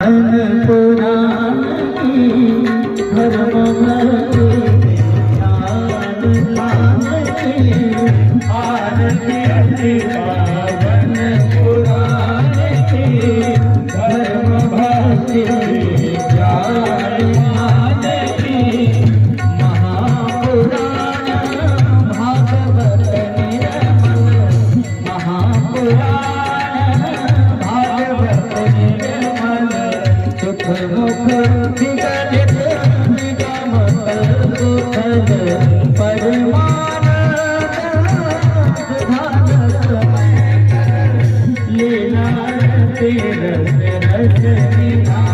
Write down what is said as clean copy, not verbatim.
धन पुराण की धर्म भक्ति आरती पावन पुराण की धर्म भक्ति ज्ञान की महापुराण भागवत निर्मल महापुराण भागवत निर्मल सुख मुख विगलित निगम सुखद परमानंद लीला तेरस रस